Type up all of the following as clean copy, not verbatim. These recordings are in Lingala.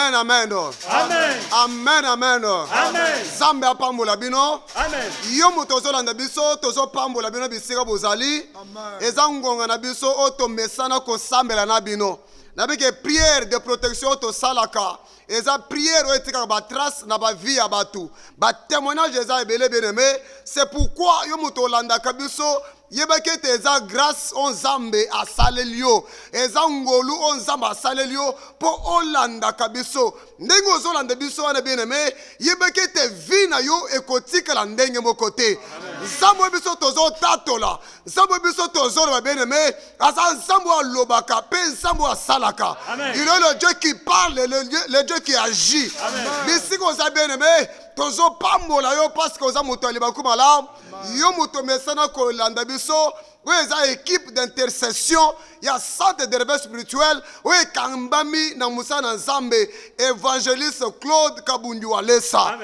Amen, amen. Amen. Amen, amen. Amen. Zambe apambola bino. Amen. Yomu tozolanda biso, tozo pambola bino bisika bozali. Eza ngonga na biso oto mesana ko sambela na bino. Nabike prière de protection to salaka. Eza prière etika ba trace na ba vie ya batu. Ba témoignage eza ebele bien-aimé. C'est pourquoi yomu tolanda kabiso yebake te eza grâce on zambe asalelio. Eza ngolu on zambe asalelio po olanda kabiso. Ndenge ozolanda biso wana bien-aimé, yebake te vie na yo ekotika la ndenge mokote. Zambo biso tozo tatola. Zambo biso tozo ba bien-aimé, asa zambo alobaka pe zambo asalaka. Il est le Dieu qui parle, le Dieu qui agit. Bisi ko za bien-aimé, tozo pambola yo parce que oza moto ali bakumala. Yo moto mesana ko landa biso. Oui, il y a une équipe d'intercession, il y a centre de réveil spirituel, oui, Kambami, Namoussa, Nzambe, évangéliste Claude Kabundu Alessa.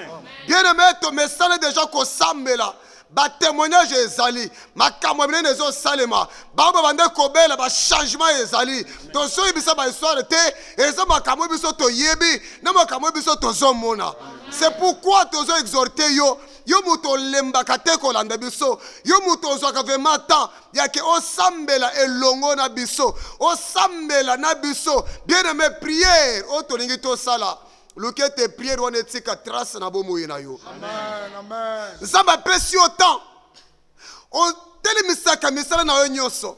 Bien-aimé, ton message déjà qu'on s'amène là. Ba témoignage ezali makamwabine nezo salema baba bande kobela ba changement ezali to so ibisa ba histoire te ezo makamwe biso to yebi na makamwe biso to zomona. C'est pourquoi tozo exhorter yo muto lemba kateko landa biso yo muto zo ka vraiment temps ya ke o sambela elongo na biso o sambela na biso bien aimé prière o to lingi to sala luke te prière wana etika trace na bomoyi na yo. Amen, amen. Nzambe apesi yo temps otelemisaka misala na yo nyonso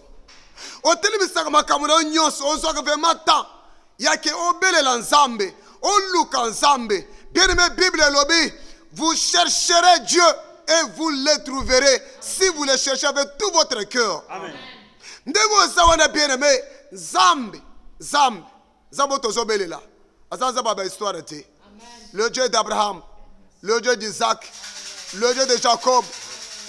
otelemisaka makambo na yo nyonso ozwaka vraiment temps yake obelela Nzambe oluka Nzambe. Bien aimé, Bible elobi vous chercherez Dieu et vous le trouverez si vous le cherchez avec tout votre cœur. Amen. Ndego zawana bien aimé Nzambe tozobelela. Le Dieu d'Abraham, le Dieu d'Isaac, le Dieu de Jacob,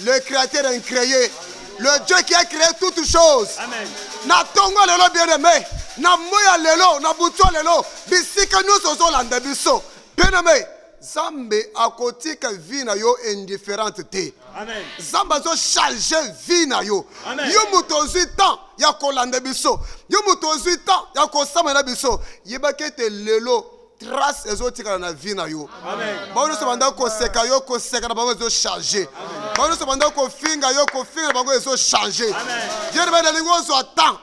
le créateur incréé, le Dieu qui a créé toutes choses. Amen. Na tongo lelo bien-aimé, na moya lelo, na buto lelo, bisika nous sommes landa biso. Bien-aimé, Zambe a côté que vie na yo indifférente te. Amen. Zamba zo charger vie na yo. Amen. Yo muto temps ya ko landa biso. Yo muto temps ya ko samana biso. Yebake te lelo trace ezotika na vie na yo. Amen. Ba no sobanda ko seka na bango zo charger. Ba no sobanda ko finga na bango zo charger. Amen. Yerba na lingo zo temps.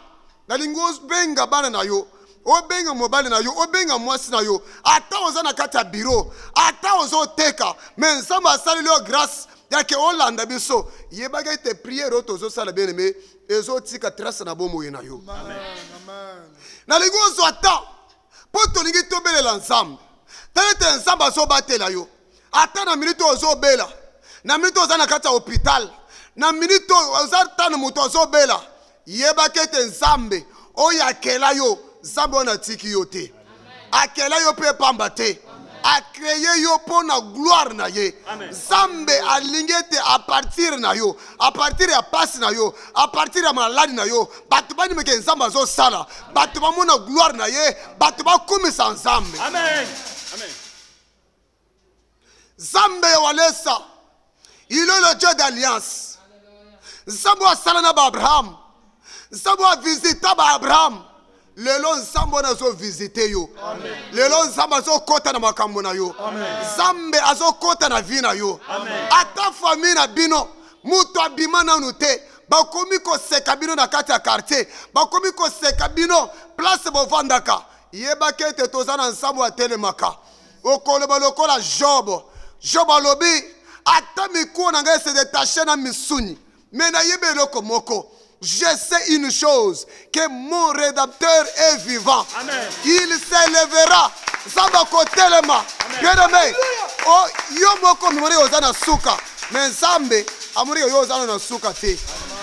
Na lingo benga bana na yo. Obenga mobali na yo, obenga mwasi na yo. Ata oza na kati ya bureau, ata ozo teka, mais Nzambe asali lo grâce yake olanda biso. Yebaka te prière oto sala bien aimé, ezo tika trace na bomo na yo. Amen. Amen. Na lingo zo ata poto lingi to belela Nzambe. Tete Nzambe azo batela yo. Ata na minute ozo bela. Na minute oza na kati ya hôpital. Na minute oza tana moto ozo bela. Yebaka te Nzambe oyakela yo. Nzambe wana tiki yo te. Akela yo pe pamba te. A créé yo pour na gloire na ye. Nzambe alingete a partir na yo. A partir ya passe na yo. A partir ya maladi na yo. Batu bani meke Nzambe zo sala. Batu ba mona gloire na ye. Batu ba kumisa Nzambe. Amen. Amen. Nzambe walesa. Il est le Dieu d'alliance. Nzambe wa sala na ba Abraham. Nzambe wa visita ba Abraham. Lelo Nzambe azo visiter yo. Amen. Lelo Nzambe azo kota na makambo na yo. Amen. Nzambe azo kota na vie na yo. Amen. Ata famille na bino muto abima na nute bakomi ko seka bino na kati ya quartier bakomi ko seka bino place bovandaka yebake te tozana Nzambe wa telemaka okoloba lokola Job alobi ata mikuo na ngai se détacher na misuni mais na yebe loko moko. Je sais une chose, que mon rédempteur est vivant. Amen. Il s'élèvera. Zamba kotelema. Bien-aimé. Oh, yo moko mimori ozana suka. Mais Zambe, amuri yo ozana na suka te.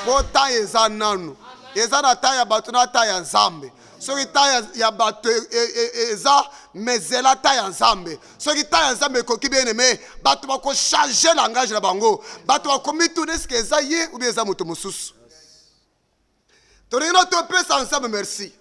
Bota eza nanu. Eza na taya batu na taya Nzambe. Soki taya ya batu eza mezela taya Nzambe. Soki taya Nzambe koki bien-aimé, batu bako changer langage na bango. Batu bako mitune ske eza ye ou bien eza mutu mususu. Torino to pesa Nzambe merci.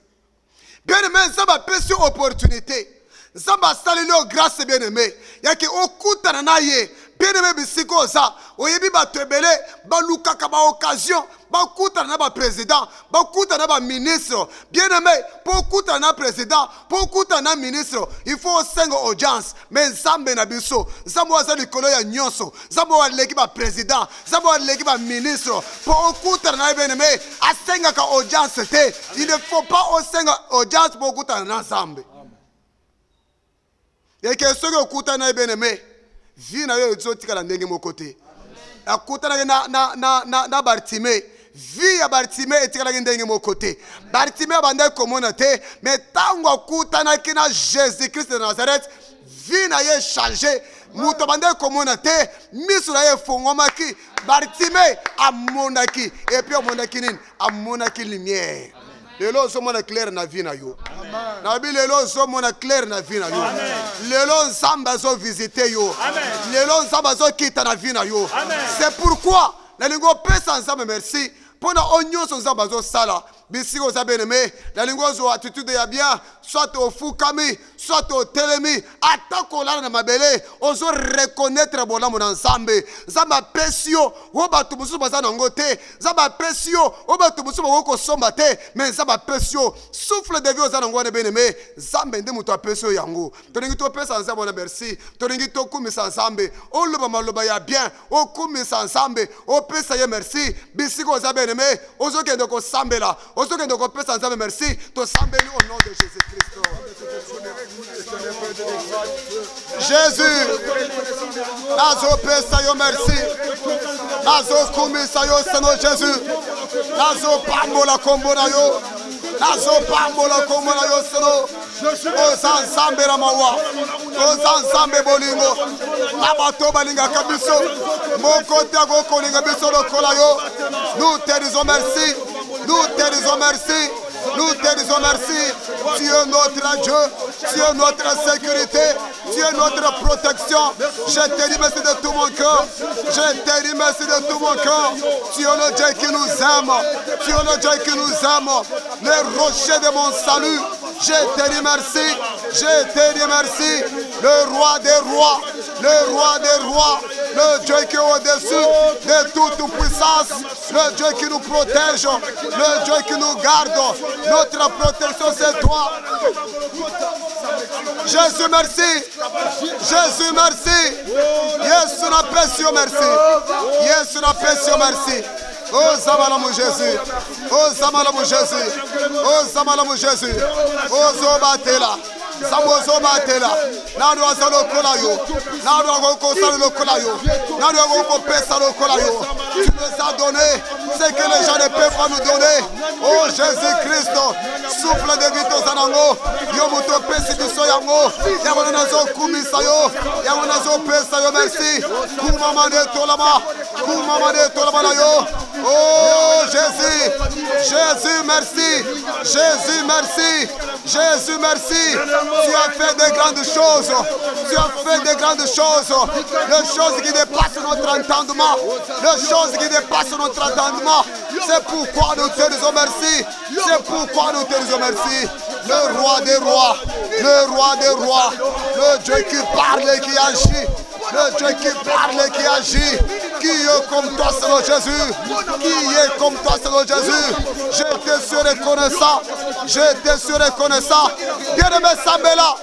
Bien-aimé, Nzambe apesi opportunité. Nzambe asali lo grâce bien-aimé. Yake okutana na ye. Bien-aimé bisiko za. oyebi bato ebele balukaka baoccasion bakutana na baprésident bakutana na baministre. Bien aimé, pour okutana na président pour okutana na ministre il faut osenga audience. Mais nzambe na biso nzambe aza likolo ya nyonso, nzambe aleki baprésident, nzambe aleki baministre. Pour okutana na bien aimé asengaka audience te. Il ne faut pas osenga audience pour okutana na nzambe. Yeke soki okutana na bien aimé vie na yo ezotikala ndenge moko te. Akutanaki na Bartimée, vie ya Bartimée etikalaki ndenge moko te. Bartimée abandaki komona te, mais tango akutanaki na Jésus-Christ de Nazareth, vie na ye changé. Muto abandaki komona te, miso na ye efungwamaki. Bartimée amonaki, et puis amonaki nini? Amonaki lumière. Lelo ozomona clair na vie na yo. Nabi lelo ozomona clair na vie na yo. Lelo nzambe azo visiter yo. Lelo nzambe azo kita na vie na yo. C'est pourquoi nalingo pesa nzambe merci pona onyoso nzambe azo sala. Bisiko oza bien-aimé, nalingo ozo attitude ya bien, soit au fukami, soit au telemi, atako lala na mabele, ozo reconnaître bolamu na nzambe. Nzambe pesio, oba tumusu baza na ngote, nzambe pesio, oba tumusu bako somba te, mais nzambe pesio, souffle de vie oza na ngone bien-aimé, nzambe nde muto pesio yango. Toningi to pesa nzambe na merci, toningi to kumisa nzambe, o loba maloba ya bien, o kumisa nzambe, o pesa ye merci, bisiko oza bien-aimé, ozo kende ko sambela. Merci, to sambeli au nom de Jésus-Christ. Jésus, nazo pesa yo merci, nazo kumisa yo seno Jésus, nazo pambola kombona yo, nazo pambola kombona yo seno, oza nzambe na mawa, oza nzambe bolingo, na bato balinga kabiso, moko te akokolinga biso lokola yo. Nous te disons merci. Nous te disons merci. Nous te disons merci. Tu es notre Dieu. Tu es notre sécurité. Tu es notre protection. Je te dis merci de tout mon cœur. Je te dis merci de tout mon cœur. Tu es le Dieu qui nous aime. Tu es le Dieu qui nous aime. Le rocher de mon salut. Je te dis merci. Je te dis merci. Le roi des rois. Le roi des rois. Le Dieu qui est au-dessus de toute puissance. Le Dieu qui nous protège. Le Dieu qui nous garde. Notre protection, c'est toi. Jésus, merci. Jésus, merci. Yesu na pesi yo merci. Yesu na pesi yo merci. Oh, Zamalamu Jésus. Oh, Zamalamu Jésus. Oh, Zamalamu Jésus. Oh, Zobatela. Samozo batela. Nanu azalo kolayo. Nanu agoko salo kolayo. Nanu agoko pesalo kolayo. Tu nous as donné ce que les gens ne peuvent pas nous donner. Oh Jésus-Christ, souffle de vie aux anango. Yomuto pesi biso yango. Yamona nazo kumisa yo. Yamona nazo pesa yo merci. Kumama de tolama. Kumama de tolama na yo. Oh Jésus. Jésus merci. Jésus merci. Jésus merci. Tu as fait de grandes choses. Tu as fait de grandes choses. Les choses qui dépassent notre entendement. Les choses qui dépassent notre entendement. C'est pourquoi nous te disons merci. C'est pourquoi nous te disons merci. Le roi des rois. Le roi des rois. Le Dieu qui parle et qui agit. Le Dieu qui parle et qui agit. Qui est comme toi, Seigneur Jésus? Qui est comme toi, Seigneur Jésus? Je te suis reconnaissant. Je te suis reconnaissant. Bien-aimé Sambela,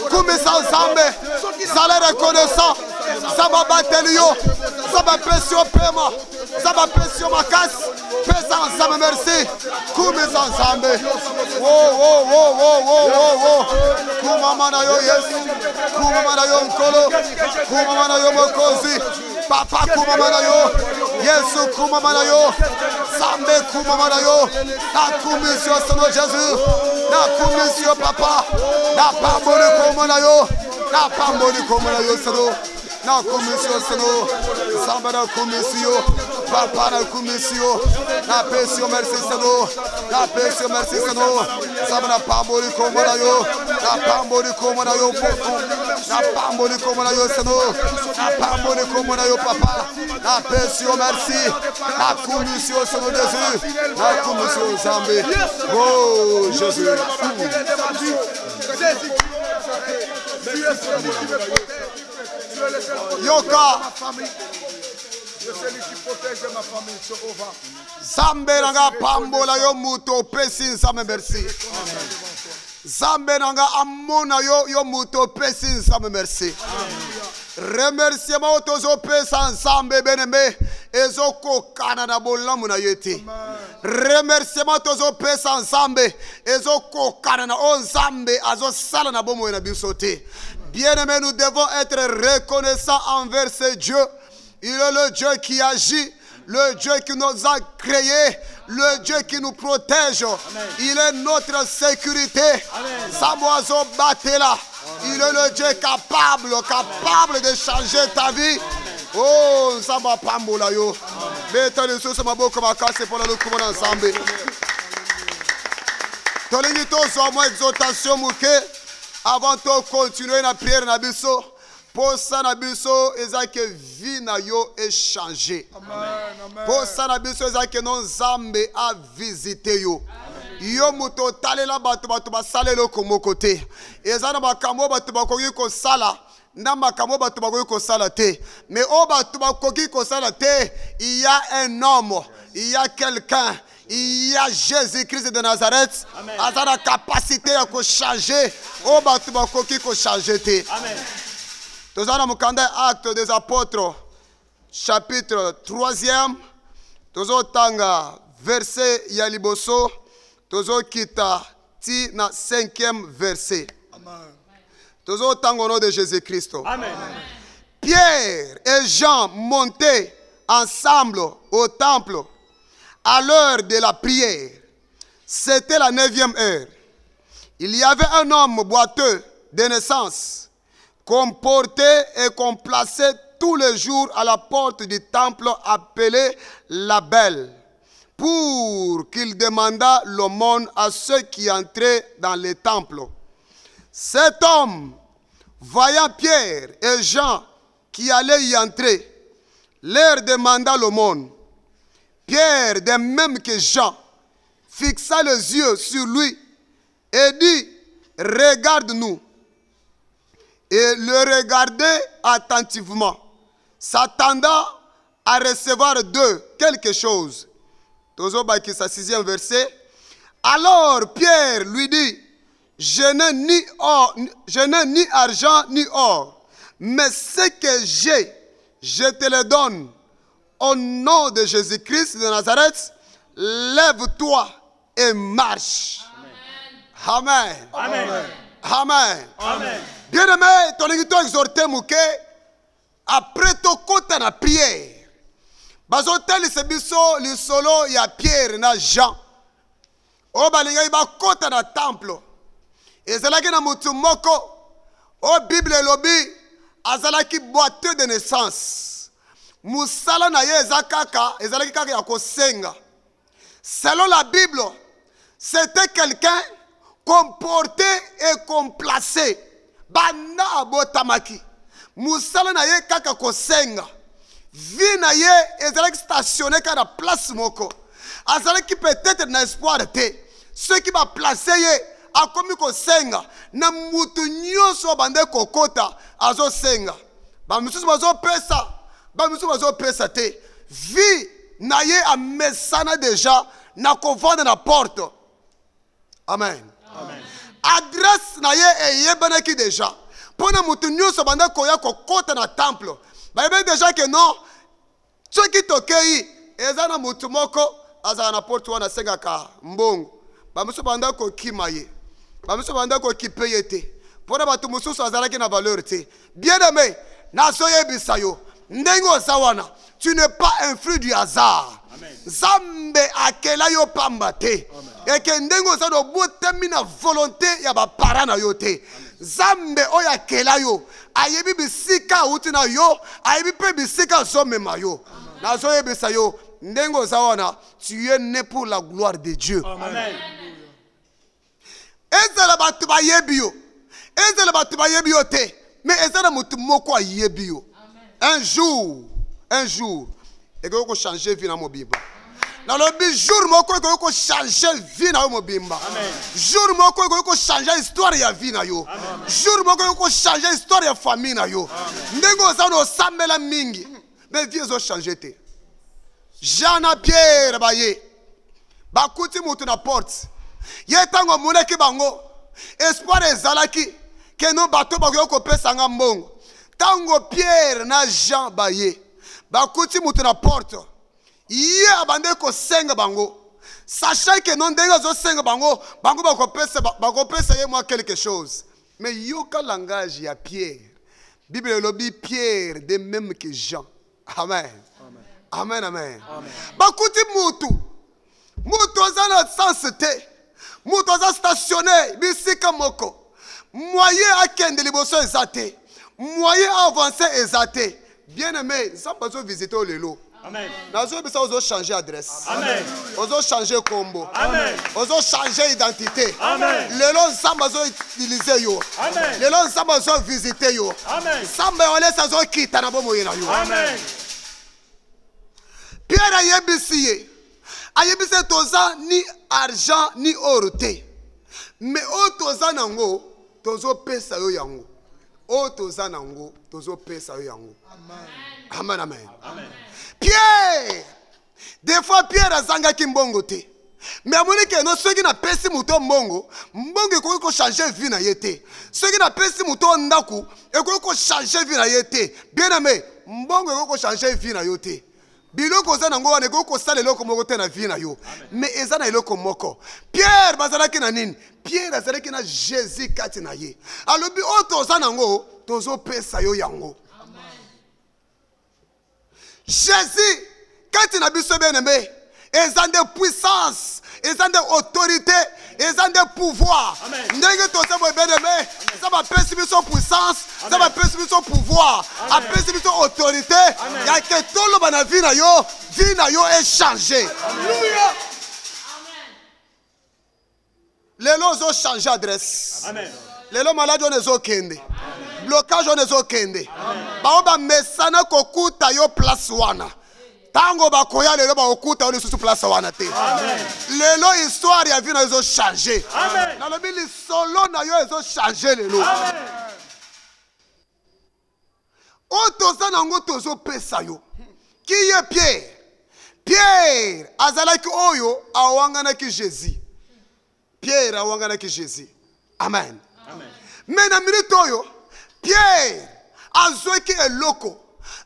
Koumisa Nzambe, Zale reconnaissant. Zaba Batelio, Zaba Pesio Pema, Zaba Pesio Makas, Pesa Nzambe, merci. Koumisa Nzambe. Oh. Koumamana yo yes. Koumamana yo Nkolo. Koumamana yo Mokozi. Papa kumamana yo, Yesu kumamana yo, Sambe kumamana yo, na kumisio Seigneur Jésus, na kumisio Papa, na pamboli kumana yo, na pamboli kumana yo Seigneur, na kumisio Seigneur, Samba na kumisio, Papa na kumisio, na pesio merci Seigneur, na pesio merci Seigneur, Samba na pamboli kumana yo, na pamboli kumana yo Poko, na pamboli kumana yo Seigneur, na pamboli kumana yo Papa, na pesio merci, na kumisio Seigneur Jésus, na kumisio Zambé, oh Jésus. Yoka, celui qui protège ma famille, Jéhovah. Zambe nanga pambola yo muto pesi nzambe merci. Zambe nanga amona yo muto pesi nzambe merci. Remerciement otozo pesa nzambe beneme ezoko kana na bolamu na yeti. Remerciement tozo pesa nzambe ezoko kana na o nzambe azo sala na bomo na bisote. Bien-aimés, nous devons être reconnaissants envers ce Dieu. Il est le Dieu qui agit, le Dieu qui nous a créés, le Dieu qui nous protège. Amen. Il est notre sécurité. Samoazo Batela. Il est le Dieu capable de changer ta vie. Oh, ça va pas mouler yo. Mais t'as les choses ma beaucoup ma casse pour le coup ensemble. T'as les nitos sur moi exhortation mouké. Avant de continuer la prière na biso. Pour ça na biso ezake vie na yo est changé. Pour ça na biso ezake non zambe a visité yo. Yo muto talela batu ba salelo komo côté. Ezana makambo batu ba koki ko sala. Na makambo batu ba koki ko sala te. Mais o batu ba koki ko sala te, il y a un homme, il y a quelqu'un. Il y a Jésus-Christ de Nazareth. A la capacité à changer. O batu ba koki ko changer te. Amen. Nous avons acte des apôtres, chapitre 3e. Nous avons verset Yaliboso. Nous avons kita ti na 5e verset. Nous avons au nom de Jésus-Christ. Amen. Pierre et Jean montaient ensemble au temple à l'heure de la prière. C'était la 9e heure. Il y avait un homme boiteux de naissance qu'on portait et qu'on plaçait tous les jours à la porte du temple appelé la Belle, pour qu'il demandât l'aumône à ceux qui entraient dans le temple. Cet homme, voyant Pierre et Jean qui allaient y entrer, leur demanda l'aumône. Pierre, de même que Jean, fixa les yeux sur lui et dit, « Regarde-nous. » Et le regardait attentivement, s'attendant à recevoir d'eux quelque chose. Tozo baki sa 6e verset. Alors Pierre lui dit, je n'ai ni argent ni or, mais ce que j'ai, je te le donne. Au nom de Jésus-Christ de Nazareth, lève-toi et marche. Amen. Amen. Amen. Amen. Amen. Bien-aimé, ton église exhorté mouké, après ton côté na prière. Bazotel se biso li solo ya Pierre na Jean. O balinga iba côté na temple. Ezalaki na mutu moko. O Bible lobi azalaki boiteux de naissance. Musala na ye ezakaka, ezalaki kaka ya kosenga. Selon la Bible, c'était quelqu'un qu'on portait et qu'on plaçait. Bana abotamaki. Musala na ye kaka kosenga. Vie na ye ezalaki stationné kaka na place moko. Azalaki peut-être na espoir te. Ceux qui va placer ye akomi kosenga na mutu nyonso bande kokota azo senga. Ba misusu bazo pesa, ba misusu bazo pesa te. Vie na ye amesana déjà na kovanda na porte. Amen. Amen. Adresse na ye eyebanaki déjà. Pona mutu nyonso banda koya kokota na temple. Ba yebe déjà que non. Soki tokei eza na mutu moko azala na porte wana sengaka mbongo. Ba musu banda ko kimaye. Ba musu banda ko kipeye te. Pona batu mususu azalaki na valeur te. Bien-aimé, na soyebisa yo. Ndengo sawana. Tu n'es pas un fruit du hasard. Zambe akela yo pamba te. Et que ndengo sa do botemi na volonté ya ba parana yo te. Zambe oya akela yo. Ayebi bisika uti na yo. Ayebi pe bisika somema yo. Na so yebisa yo. Ndengo sawana. Tu es né pour la gloire de Dieu. Amen. Ezala batu ba yebi yo. Ezala batu ba yebi yo te. Mais ezala mutu moko a yebi yo. Un jour, et que vous changez vie dans mon Bible. Dans le jour, vous changer vie dans mon Bible. Jour, vous changer l'histoire de la vie. Jour, vous changer l'histoire de la famille. Ndego za no samela mingi. mais vie ezo changer te. Jean na Pierre baye bakuti mutu na porte ye tango moneki bango espoir ezalaki ke no bato bakoki kopesa nga mbongo. Tango Pierre na Jean baye bakuti mutu na porte ye abande kosenga bango sachant que non ndenge azosenga bango bakopesa ye mwa quelque chose. Mais yoka langage ya Pierre, Bible lobi Pierre de même que Jean. Amen. Amen, amen. Bakuti mutu aza na sens te, mutu aza stationné bisika moko, moyen akende liboso eza te, moyen avancer eza te. Bien aimé, ça bazo visiter lelo. Amen. Nazo bisa ozo changer adresse. Amen. Ozo changer combo. Amen. Ozo changer identité. Amen. Lelo nsamba ozo utiliser yo. Amen. Lelo nsamba ozo visiter yo. Amen. Samba ole sazo kita na bomo yena yo. Amen. Pierre ayebisi ayebisi toza ni argent ni or te. Mais o toza nango tozo pesa yo yango. O toza nango tozo pesa yo yango. Amen. Amen, amen. Amen. Pierre, des fois Pierre azanga ki mbongo te. Mais amoni ke no soki na pesi muto mbongo ekoki ko changer vie na yete. Soki na pesi muto ndaku ekoki ko changer vie na yete. Bien aimé, mbongo ekoki ko changer vie na yote. Biloko za nango wana ekoki ko sala eloko moko te na vie na yo. Mais eza na eloko moko. Pierre bazalaki na nini? Pierre azalaki na Jésus kati na ye. Alobi o toza nango tozo pesa yo yango. Jésus, quand il a vu ce bien-aimé, ils ont des puissances, ils ont des autorités, ils ont des pouvoirs. N'est-ce pas ce bien-aimé? Ça va percevoir son puissance, ça va percevoir son pouvoir, à percevoir son autorité. Il y a que tout le monde vie na yo est changé. Alléluia. Les lots ont changé d'adresse. Les lots malades ont kende. Blocage on ezo kende. Baoba mesana kokuta yo place wana. Tango bakoya lelo ba okuta yo lisusu place wana te. Lelo histoire ya vie na ezo changer. Na lobi li solo na yo ezo changer lelo. O toza nango tozo pesa yo. Ki ye Pierre? Pierre azalaki oyo awangana ki Jésus. Pierre awangana ki Jésus. Amen. Mais na minute oyo Pierre azoki eloko,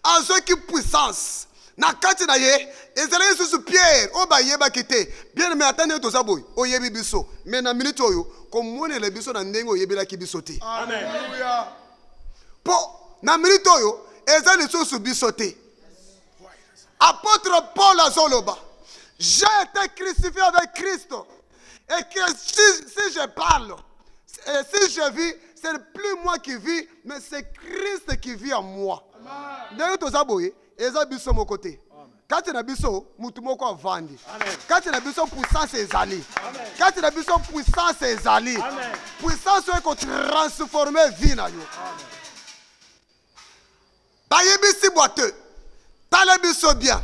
azoki puissance. Na kati na ye, ezala susu Pierre oba yeba kite. Bien mais attendez toza boy, oyebi biso. Mais na minute oyo, komone le biso na ndenge oyebela ki biso te. Amen. Alléluia. Po na minute oyo, ezali susu biso te. Apôtre Paul azoloba, j'ai été crucifié avec Christ. Et que si je parle, et si je vis, ce n'est plus moi qui vis, mais c'est Christ qui vit en moi. D'ailleurs, tous aboyés, ils ont biso mon côté. Quand il a biso, mutumoko a vendu. Quand il a biso puissance est allé. Quand il a biso puissance est allé. Puissance est qu'on transforme vie na yo. Bayebisi boiteux. Talebiso bien.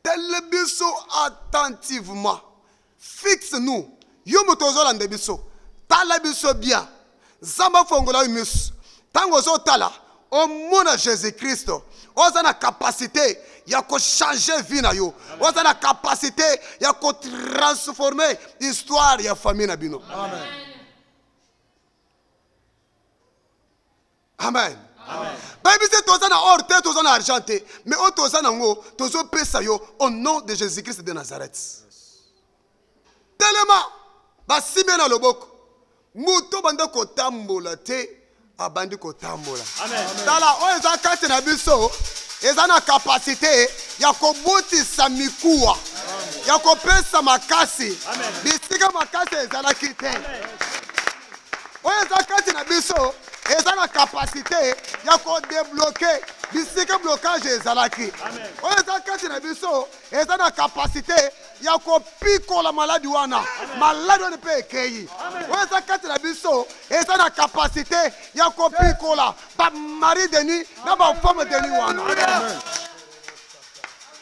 Talebiso attentivement. Fixe-nous. Yo mutozo lande biso. Talebiso bien. Zamba fongola mius. Tango zo tala. Au monde de Jésus-Christ. On a la capacité. Il y a changer vie na yo. On a la capacité. Il y a transformer l'histoire de la famille na bino. Amen. Amen. Bible dit tous en or, tous en argenté, mais tous en ngo, tous en pesayo au nom de Jésus-Christ de Nazareth. Tellement, ba simena loboko, muto banda ko tambola te, abandi ko tambola. Amen. Tala o eza kati na biso, eza na capacité ya ko botisa mikuwa, ya ko pesa makasi, bisika makasi eza la kite. O eza kati na biso. Et ça a la capacité de débloquer bisika blocage ezalaki. Oyo za kati na biso eza na capacité ya kopiko la maladie wana. Maladie ne peut ekei. Oyo za kati na biso eza na capacité ya kopiko la ba mari de nuit na ba femme de nuit wana.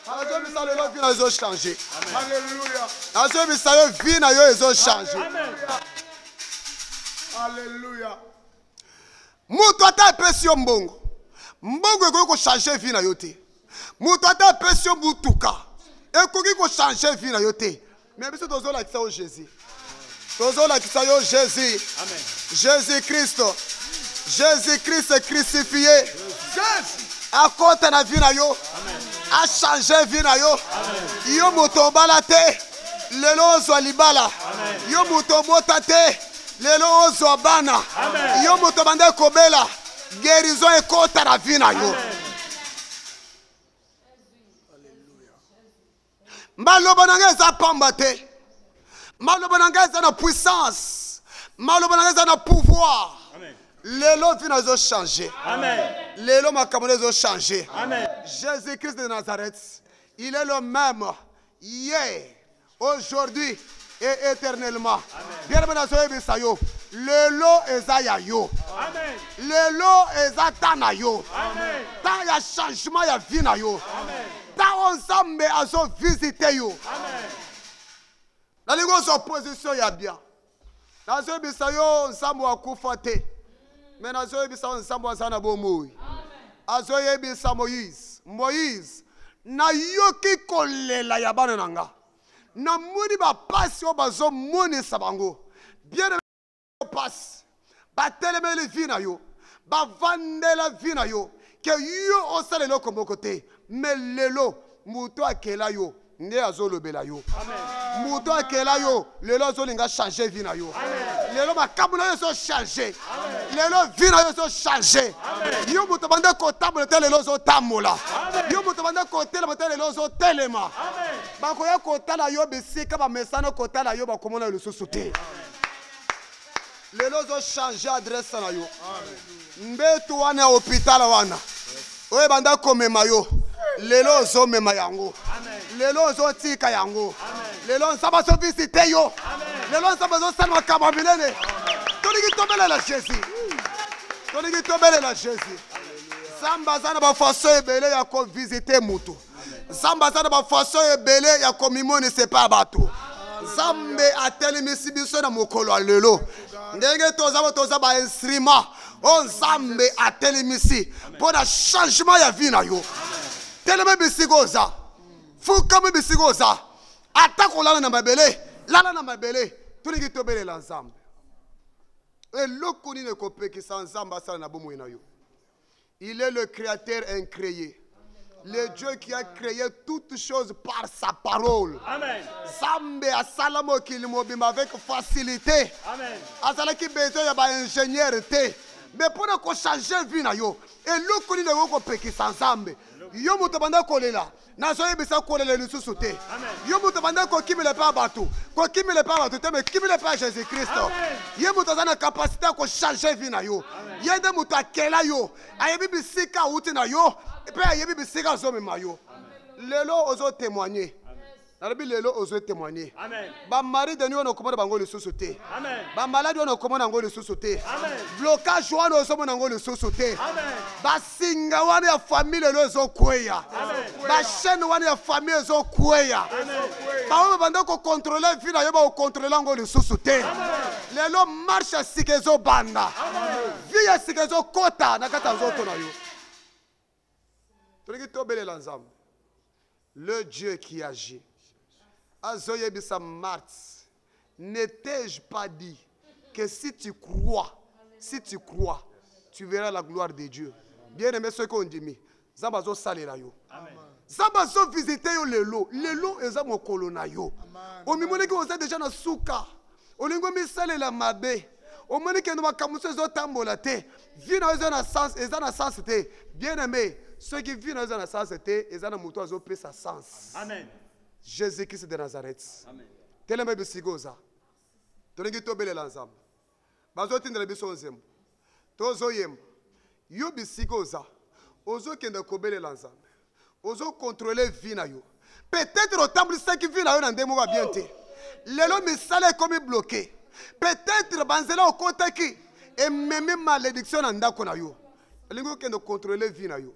Azo bisalo lo vie na zo changer. Alléluia. Azo bisalo vie na yo ezo changer. Alléluia. Mutu ata epesi yo mbongo. Mbongo ekoki ko changer vie na yo te. Mutu ata pesio mutuka. Ekoki ko changer vie na yo te. Mais biso tozo la kisa o Jésus. Tozo la kisa yo Jésus. Amen. Jésus Christ. Jésus Christ crucifié. Jésus. A côté na vie na yo. Amen. A changer vie na yo. Amen. Yo moto balate. Lelo zo libala. Amen. Yo moto botate. Lelo zo bana. Amen. Yo moto bande kobela. Guérison et côté na vie na yo. Amen. Maloba nanga eza pamba te. Maloba nanga eza na puissance. Maloba nanga eza na pouvoir. Amen. Lelo vie na zo changer. Amen. Lelo makambo zo changer. Amen. Jésus-Christ de Nazareth, il est le même hier, aujourd'hui et éternellement. Bien aimé nazo yebisa yo. Lelo eza ya yo. Amen. Lelo eza tana yo. Amen. Ta ya changement ya vie na yo. Amen. Ta ensemble azo visiter yo. Amen. Na lingo so position ya bien. Nazo yebisa yo nsambo akufa te. Mais nazo yebisa yo nsambo azana bomoi. Amen. Azo yebisa Moïse. Moïse na yoki kolela ya bana nanga. Na muni ba pasi o bazo muni sabango. Bien passe. Ba telemele vie na yo. Ba vandela vie na yo. Que yo osale lo comme côté. Mais lelo muto akela yo. Nde azolobela yo. Amen. Muto akela yo. Lelo azolinga changer vie na yo. Amen. Lelo makambo yo so changer. Amen. Lelo vie na yo so changer. Amen. Yo muto bande ko tambola te lelo zo tambola. Amen. Yo muto bande ko telema te lelo zo telema. Amen. Ba ko ya ko tala yo bisika ba mesana ko tala yo ba komona le sosote. Lelo zo changer adresse na yo. Amen. Mbetu wana hôpital wana. Oye banda komema yo. Lelo zo mema yango. Amen. Lelo zo tika yango. Amen. Lelo nsaba so visite yo. Amen. Lelo nsaba zo salma kamabilene. Toliki tobele la Jésus. Toliki tobele la Jésus. Samba zana ba faso ebele ya ko visiter mutu. Samba zana ba faso ebele ya ko mimone se pa bato. Zambe atelemisi biso na mokolo lelo. Ndenge toza ba instrument. On zambe atelemisi pour le changement ya vie na yo. Teleme bisigoza. Fukame bisigoza. Atako lala na mabele. Lala na mabele. Tuliki tobele la nzambe. Et lokuni ne kopeki sa nzamba sala na bomo na yo. Il est le créateur incréé. Le Dieu qui a créé toutes choses par sa parole. Amen. Zambe asalamo kilimobima avec facilité. Amen. Asala ki besoin ya ba ingénieur te. Mais pour qu'on change vie na yo. Et lokuni ne kopeki sa nzambe. Yo muto banda kolela. Nazo yebisa kolela lisusu te. Yo muto banda ko kimile pa bato. Ko kimile pa bato te mais kimile pa Jésus Christ. Yo muto zana capacité ko changer vie na yo. Yende muto akela yo. Ayebi bisika uti na yo. Et puis ayebi bisika zo mema yo. Lelo ozo témoigner. Narabi lelo ozo témoigner. Amen. Ba mari de nous on commande bango lisusu te. Amen. Ba malade on commande bango lisusu te. Amen. Blocage wana ozo mona bango lisusu te. Amen. Ba singa wana ya famille lelo zo kweya. Amen. Ba chaîne wana ya famille zo kweya. Amen. Ba o banda ko contrôler vie na yo ba ko contrôler bango lisusu te. Amen. Lelo marche sikezo banda. Amen. Vie ya sikezo kota na kata zoto na yo. Toliki tobele lanzam. Le Dieu qui agit. Azoye bisa Marthe, ne t'ai-je pas dit que si tu crois, tu verras la gloire de Dieu. Bien aimé ceux qu'on dit, Zamba zo sale la yo. Zamba zo visiter yo lelo eza mokolo na yo. O mimone ki oza déjà na suka. O lingo mi sale la mabe. O moni ke no makamuso zo tambola te. Vie na eza na sens te. Bien aimé, ceux qui vivent dans un sens te, eza na muto azo pe sa sens. Amen. Jésus-Christ de Nazareth. Amen. Telema bisigoza. Tolingi tobele l'ensemble. Bazo tindre biso nzembo. Tozo yem. Yo bisigoza. Ozo kende kobele l'ensemble. Ozo contrôler vie na yo. Peut-être au temple ça qui vit na yo ndemo va bien te. Lelo misale comme bloqué. Peut-être banzela au côté qui et même malédiction na ndako na yo. Lingo kende contrôler vie na yo.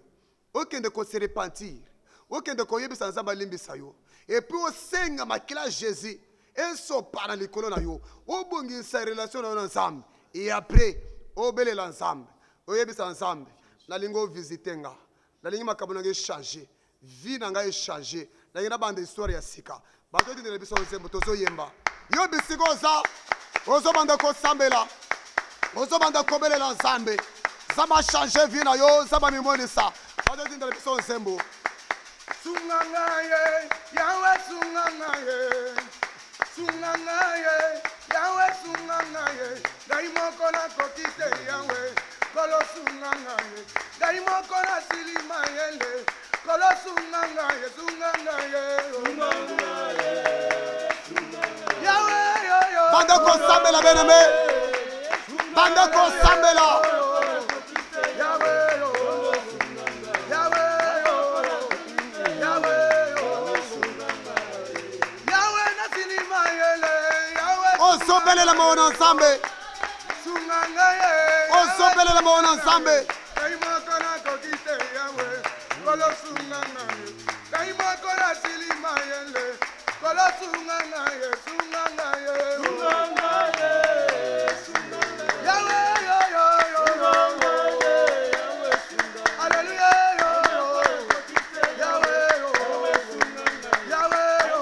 O kende ko se repentir. O kende ko yebisa nzamba limbisa yo. Et puis au senga makila Jésus et so para likolo na yo o bongi sa relation na ensemble et après o bele l'ensemble o yebisa ensemble la lingo visiter nga la lingi makabona nge changer vie n'a pas changé. Il y a une histoire ya sika. Bato di na biso nzembo tozo yemba. Yo bisiko za ozo banda ko sambela. Ozo banda ko belela nzambe. Ça m'a changé vie na yo, ça m'a mimoni ça. Bato di na biso nzembo. Sungangaye, Yahweh sungangaye. Sungangaye, Yahweh sungangaye. Daimoko na kokite Yahweh. Kolo sungangaye. Daimoko na silimayele. Kolo sungangaye, sungangaye. Yahweh yo yo. Banda ko sambela beneme. Banda ko sambela. Yahweh yo. Yahweh yo. Yahweh yo. Yahweh na silimayele. Yahweh. Ozo belela mo ensemble. Sungangaye. Ozo belela mo ensemble. Daimoko na kokite Yahweh. Kolo sungangaye. Daimoko na silimayele. Kolo sungangaye. Sungangaye. Sungangaye. Yahweh yo yo yo. Hallelujah yo yo. Yahweh yo. Yahweh yo.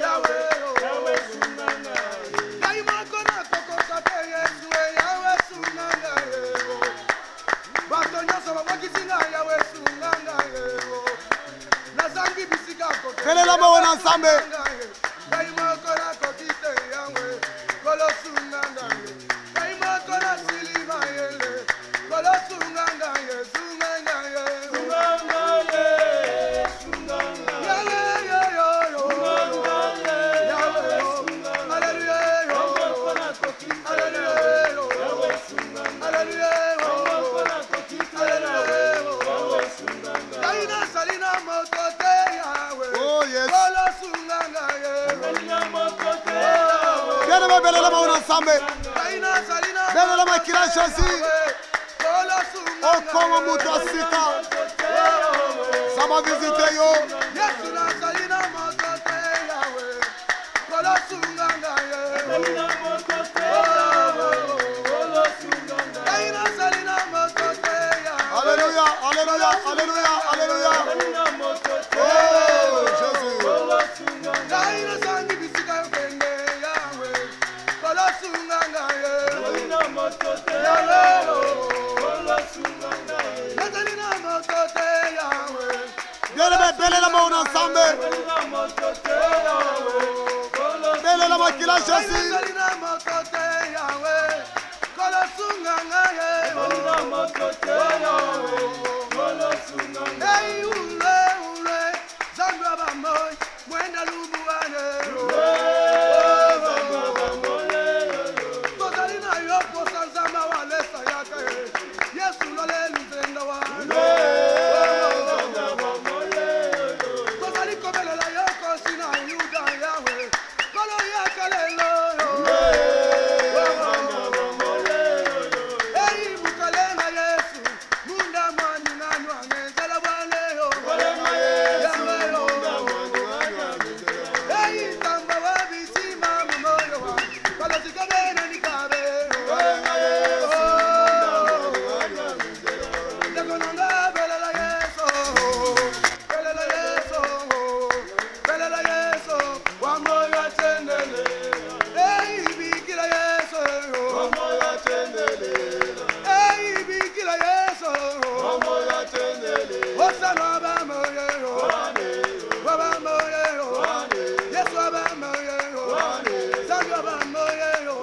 Yahweh yo. Daimoko na kokosate Yesu. Yahweh sungangaye. Bato nyonso babokisinga Yahweh sungangaye. Nazangi bisika kote. Belela mo ensemble. Daimoko na kokite Yahweh. Kolo sungangaye. Daimoko na silimayele. Kolo sungangaye. Sungangaye. Yahweh yo yo yo. Yahweh yo. Hallelujah yo. Hallelujah yo. Hallelujah yo. Hallelujah yo. Daina salina mokote Yahweh. Oh yes. Kolo sungangaye. Bien belela mo ensemble. Daina salina Belela makila Jésus. Kolo O sungangaye. Kongo mutu asika. Ça m'a visité yo. Yesu na salina mokote Yahweh. Kolo sungangaye. Daina salina mokote Yahweh. Alléluia, alléluia, alléluia, alléluia. Oh Jésus. Daina sangi bisika yokende Yahweh. Kolo sungangaye. Yahweh yo. Nazalina mokote Yahweh. Bien belela mo ensemble. Belela makila Jésus. Nazalina mokote Yahweh. Kolo sungangaye. Hey ule ule. Zandwa bamoy. Mwenda lubuane. Tozalina yoko sanzama walesa yake. Yesu lole luzenda wane. Tozali kobelela yoko sina yuda Yahweh. Kolo yakalelo. Hey mukalenga Yesu. Munda mwani nanu angenzela wane yo. Yahweh yo. Hey tamba wabisima mumoyo wa. Kolo sikabena nikabe. Ndakonanga belela Yesu. Belela Yesu. Belela Yesu. Wamoyo atendele. Hey bikila Yesu. Hey bikila Yesu. Osana bamoyo yo. Bamoyo yo. Yesu bamoyo yo. Zanga bamoyo yo.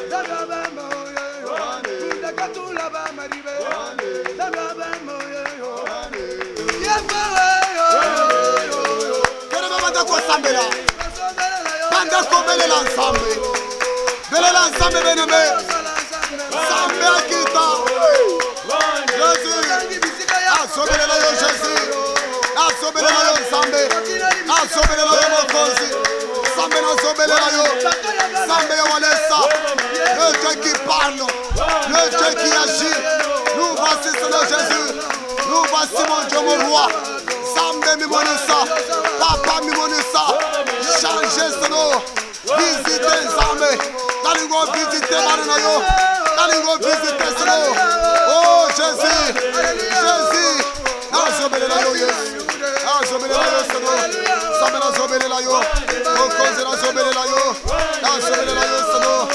Zanga bamoyo yo. Ndakatula bamaribe. Zanga bamoyo yo. Yesu yo. Bien banda ko sambela. Banda ko belela ensemble. Belela ensemble beneme. Sambe akita. Jésus. Asobelela yo Jésus. Asobelela yo Sambe. Asobelela yo Mokonzi. Sambe na sobelela yo. Sambe ya walesa. Le Dieu qui parle. Le Dieu qui agit. Nous voici Seigneur Jésus. Nous voici mon Dieu mon roi. Sambe mimonisa. Papa mimonisa. Changez Seigneur. Visitez Sambe. Dalingo visiter manana yo. Dalingo visiter Seigneur. Oh Jésus. Jésus. Nasobelela yo Yesu. zobelela yo. Mokonzi na zobelela yo. Na zobelela yo sano.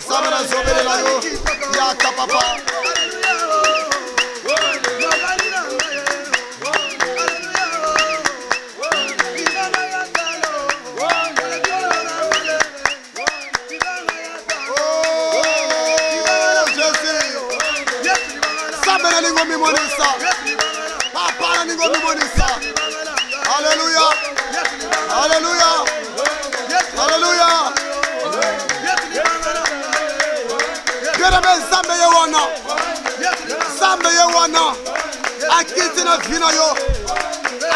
Zamba na zobelela yo. Yaka papa. Alléluia. Alléluia. Alléluia. Gerebe zambe yewana. Zambe yewana. Akiti na vina yo.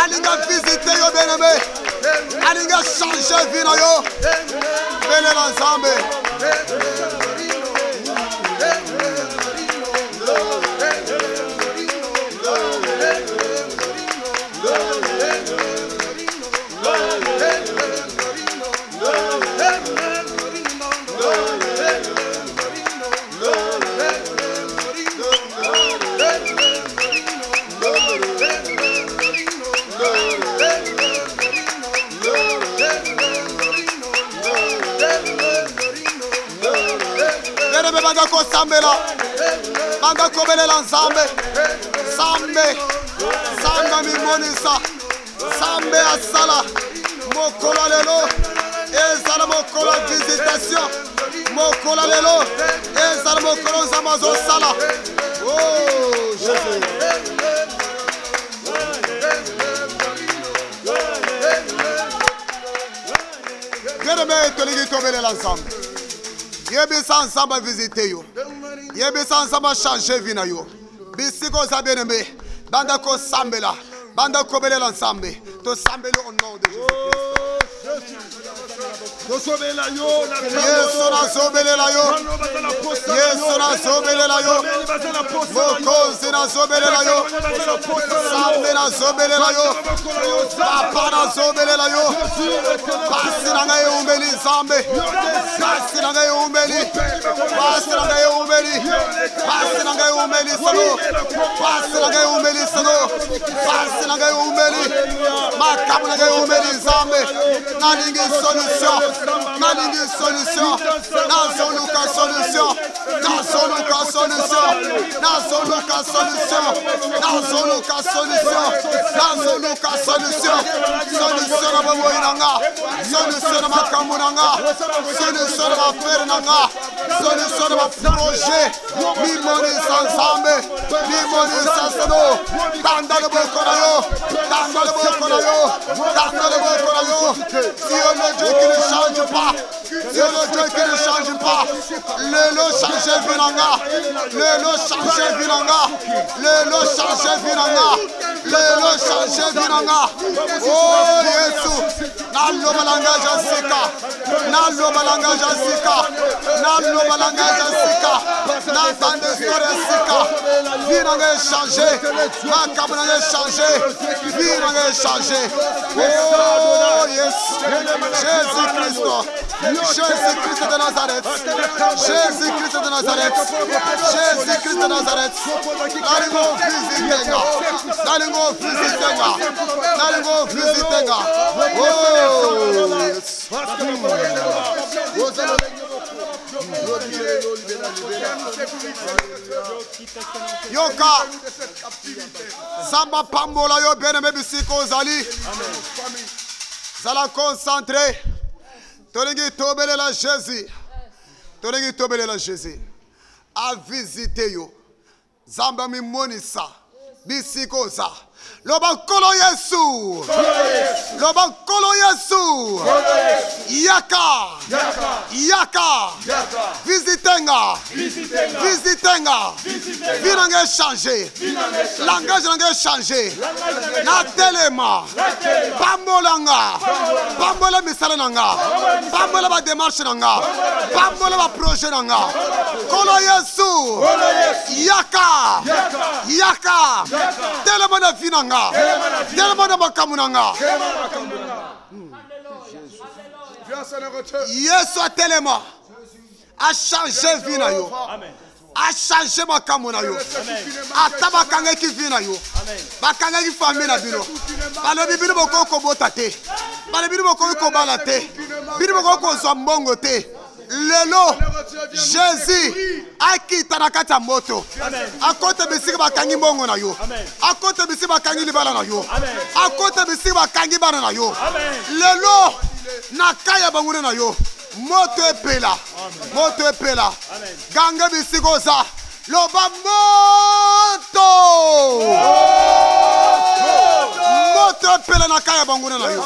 Alinga visite yo beneme. Alinga changer vina yo. Bele la zambe. Banda ko sambela. Banda ko belela nzambe. Zambe. Zamba mi monisa. Zambe asala. Mokola lelo. Ezala mokola visitation. Mokola lelo. Ezala mokola zamazo sala. Oh Jésus. Gerebe toligi ko belela nzambe. Yebisa ensemble visiter yo. Yebisa ensemble changer vie na yo. Bisiko za bien-aimé. Banda ko sambela. Banda ko belela ensemble. To sambela au nom de Jésus-Christ. Yesu na sobelela yo. Yesu na sobelela yo. Mokonzi na sobelela yo. Sambe na sobelela yo. Papa na sobelela yo. Pasi na ngai umbeli zambe. Pasi na ngai umbeli. Pasi na ngai umbeli. Pasi na ngai umbeli solo. Pasi na ngai umbeli solo. Pasi na ngai umbeli. Makamu na ngai umbeli zambe. Nalingi solution. Nalingi solution. Nazoluka solution. Nazoluka solution. Nazoluka solution. Nazoluka solution. Nazoluka solution. Solution na baboyi nanga. Solution na makamu nanga. Solution na bafere nanga. Solution na projet. Mimoni sansambe. Mimoni sansano. Tanda le boko na yo. Tanda le boko na yo. Tanda le boko na yo. Dieu le Dieu qui ne change pas. Dieu le Dieu qui ne change pas. Le changer vinanga. Le changer vinanga. Le changer vinanga. Le changer vinanga. Oh Yesu. Nalo balanga jasika. Nalo balanga jasika. Nalo balanga jasika. N'entendez histoire sika. Vinanga changer. Makamana changer. Vinanga changer. Oh yes. Jésus-Christ. Jésus-Christ de Nazareth. Jésus-Christ de Nazareth. Jésus-Christ de Nazareth. Nalingo visitenga. Nalingo visitenga. Nalingo visitenga. Oh yes. Yoka. Samba pambola yo bien-aimé bisiko zali. Zala concentré. Tolingi tobele la Jésus. Tolingi tobele la Jésus. A visiter yo. Zamba mi monisa. Bisiko za. Loba kolo Yesu. Loba kolo Yesu. Yaka. Yaka. Visitenga. Visitenga. Vinange changer. Langage nange changer. Na telema. Pambolanga. Pambola misala nanga. Pambola ba démarche nanga. Pambola ba projet nanga. Kolo Yesu. Yaka. Yaka. Telema na vinanga. Telema na makamunanga. Yesu a tellement a changé vie na yo. A changé makamu na yo. Ata bakanga ki vie na yo. Bakanga ki famille na bino. Balobi bino boko ko botate. bana bino bokoki kobala te bino bokoki kozwa mbongo te lelo Jésus akita na kati ya moto akota bisika bakangi mbongo na yo akota bisika bakangi libala na yo akota bisika bakangi bana na yo lelo na kaya bangune na yo moto epela ganga bisika oza loba moto epela na kaya bangune na yo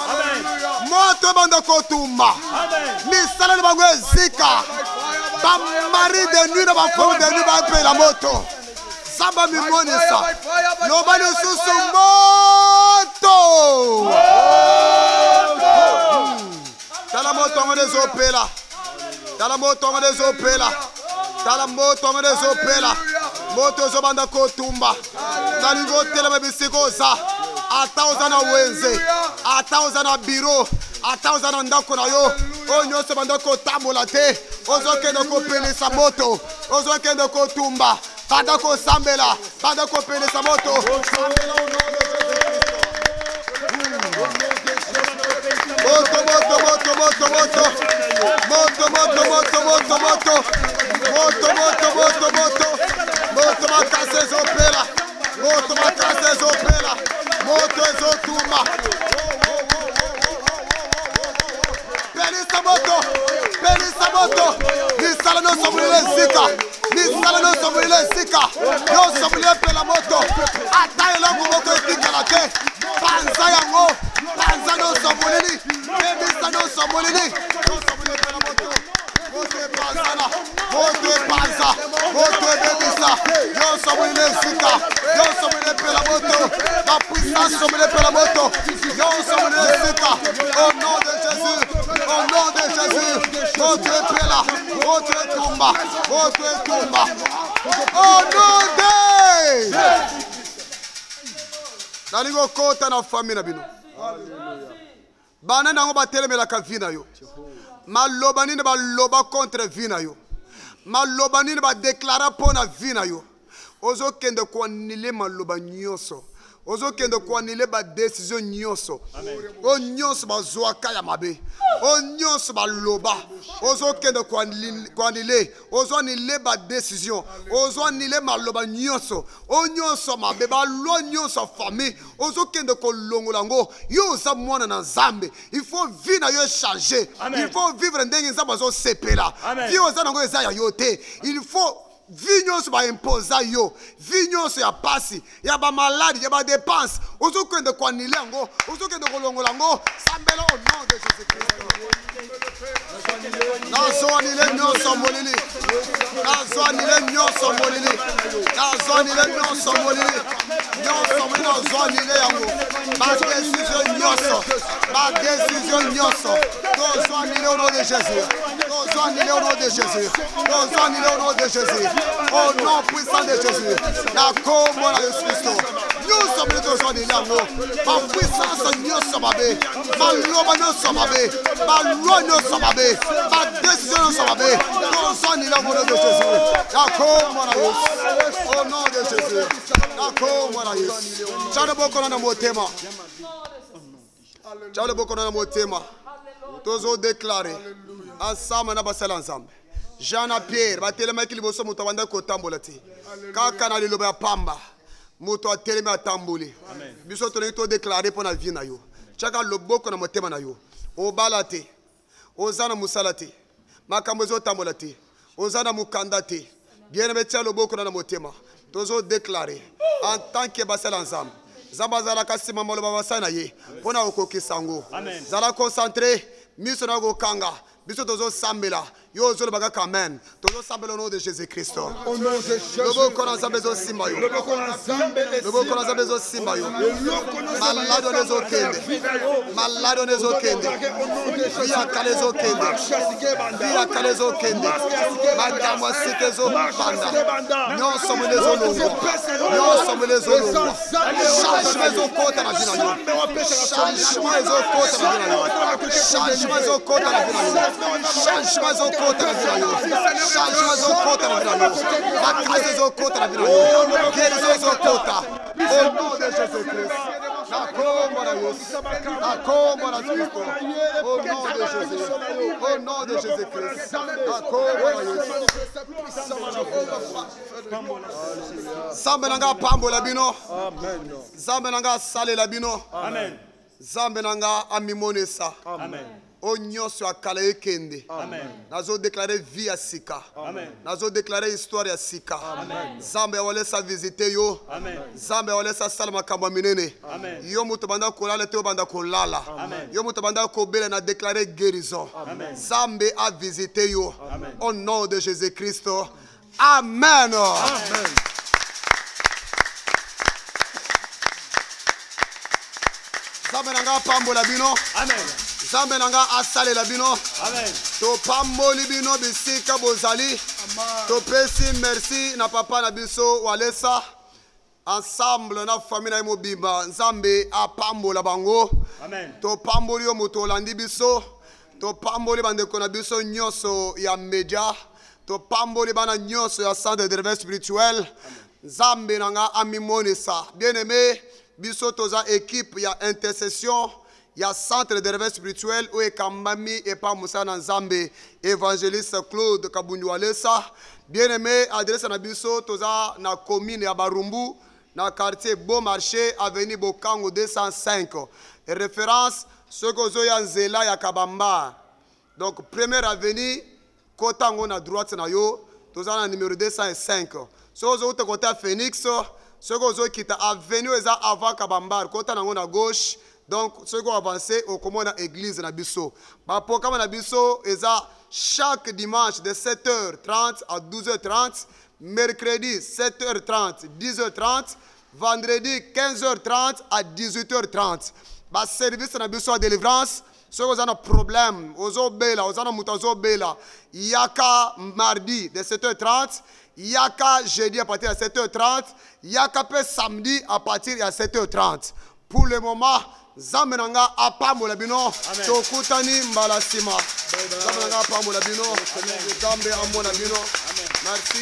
moto banda kotumba misala na bango ezika ba mari de nuit na ba femme de nuit ba epela moto samba mimonisa loba lisusu moto tala moto ngo dezopela tala moto ngo dezopela tala moto ngo dezopela moto zo banda kotumba nalingo tela babisikoza ata oza na wenze ata oza na biro ata oza na ndako na yo oyo nyonso banda kotambola te ozokende kopelisa moto ozokende kotumba banda kosambela banda kopelisa moto moto makasi ezopela moto ezotumba pelisa moto misala nyonso molile esika nyonso molile epela moto ata eloko moko etikala te panza yango panza nyonso molili ebisa nyonso molili nyonso molile epela moto moto epanzana moto epanza moto ebebisa nyonso molile esika nyonso molile epela moto bapuissance molile epela moto nyonso molile esika au nom de Jésus moto epela moto etumba au nom de nalingo kota na famille na bino bana nango batelemelaka vi na yo maloba nini baloba contre vi na yo maloba nini badeklara mpo na vi na yo ozokende koanile maloba nyonso ozokende koanile badesizio nyonso oyo nyonso bazwaka ya mabe oyo nyonso baloba ozokende koanile ozoanile badesizio ozoanile maloba nyonso oyo nyonso mabe balwa nyonso famille ozokende kolongola yango yo oza mwana na nzambe il faut vie na yo échanger il faut vivre ndenge nzambe azosepela vie oza nango eza ya yo te il faut vie nyonso baimposa yo vie nyonso ya pasi ya bamaladi ya badepense ozokende koanile yango ozokende kolongola yango sambela au nom de Jésus-Christ nazoanile nyonso molili nazoanile nyonso molili nyonso molili nazoanile yango badesizio nyonso tozoanile au nom de Jésus tozoanile au nom de Jésus tozoanile au nom de Jésus au nom puissant de Jésus na kombo na Yesu Kristo nyonso molili tozoanile yango bapuissance nyonso mabe maloba nyonso mabe balwa nyonso mabe badesizio nyonso mabe tozoanile au nom de Jésus na kombo na Yesu au nom de Jésus na kombo na Yesu chana boko na motema chana boko na motema tozo déclarer ensemble na basala ensemble Jean na Pierre batelemaki liboso moto abanda kotambola te kaka na liloba ya pamba moto atelemi atamboli biso tolingi to déclarer mpo na vie na yo chaka loboko na motema na yo obala te oza na mosala te makambo ezotambola te oza na mokanda te bien-aimé tia loboko na motema tozo déclarer en tant que basala ensemble nzambe azalaka nsima maloba basala na ye mpo na kokokisa yango zala concentré miso na kokanga biso tozosambela yo ozolobaka quand même tozosambela au nom de Jésus-Christ loboko na nzambe ezosimba yo loboko na nzambe ezosimba yo maladi ono ezokende biyakala ezokende makambo ya sika ezopanda nyonso mwene ezolongwa changement ezokota na vina yo changement ezokota na vina yo changement ezokota na vina yo changement ezokota na vina yo changement ezokota na vina yo makasi ezokota na vina yo guérison ezokota Au nom de Jésus-Christ. La combo la Yesu. La combo la Christ. Au nom de Jésus. Au nom de Jésus-Christ. La combo la Yesu. Zambe nanga pambo la bino. Amen. Zambe nanga sale la bino. Amen. Zambe nanga amimonesa. Amen. O nyonso akala ekende. Amen. Nazo déclarer vie à sika. Amen. Nazo déclarer histoire ya sika. Amen. Zambe awalesa visiter yo. Amen. Zambe awalesa sala makambo minene. Amen. Yo mutu banda kolala te banda kolala. Amen. Yo mutu banda kobela na déclarer guérison. Amen. Zambe a visiter yo. Amen. Au nom de Jésus-Christ. Amen. Amen. Zambe nanga pambola bino. Amen. Zambe nanga asale la bino. Amen. To pamboli bino bisika bozali. To pesi merci na papa na biso walesa. Ensemble na famille na mobimba. Nzambe a pambola bango. Amen. To pamboli yo moto landi biso. To pamboli bandeko na biso nyonso ya media. To pamboli bana nyonso ya centre de réveil spirituel. Nzambe nanga amimonisa. Bien-aimé, biso toza équipe ya intercession. Il y a centre de réveil spirituel où est Kambami et pas Moussa Nzambe, évangéliste Claude Kabundualesa. Bien-aimé, adresse à Biso, toza na commune ya Barumbu, na quartier Beau Marché, avenue Bokango 205. Et référence, ce que zo ya Nzela ya Kabamba. Donc, première avenue, Kotango na droite na yo, toza na numéro 205. Ce que zo côté Phoenix, ce que zo kita avenue eza avant Kabamba, côté nango na gauche. Donc, ceux qui ont avancé au commun dans l'église na biso. Comme na biso, chaque dimanche de 7h30 à 12h30, mercredi 7h30, 10h30, vendredi 15h30 à 18h30. Ba service na biso à délivrance, ceux qui ont un problème, ozo bela, ozo mutazo bela, yaka mardi de 7h30, yaka jeudi à partir de 7h30, yaka pe samedi à partir de 7h30. Pour le moment, Zamenanga apambola bino tokutani mbala sima. Zamenanga apambola bino Zambe amona bino. Merci.